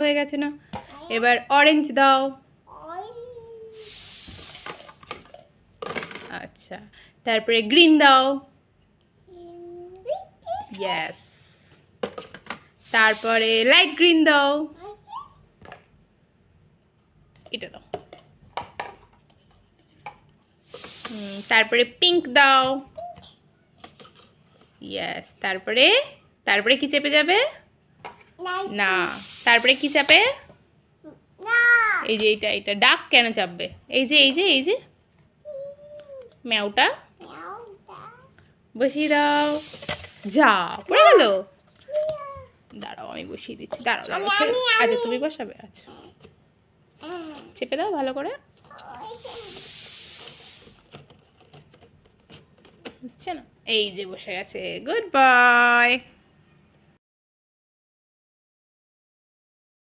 হয়ে গেছে না? এবার অরেঞ্জ দাও। আচ্ছা, তারপরে গ্রিন দাও। ইয়েস। তারপরে লাইট গ্রিন দাও। এটা দাও। তারপরে পিঙ্ক দাও। ইয়েস। তারপরে তারপরে কি চেপে যাবে? না। তারপরে কি চাপে? এই যে এটা ডাক কেন চাপবে? এই যে ম্যাওটা বসিয়ে দাও। যা পড়ে গেল। দাঁড়াও আমি বসিয়ে দিচ্ছি। দাঁড়াও আচ্ছা তুমি বসাবে? আচ্ছা চেপে দাও ভালো করে। বুঝছে না? এই যে বসে গেছে। Good boy.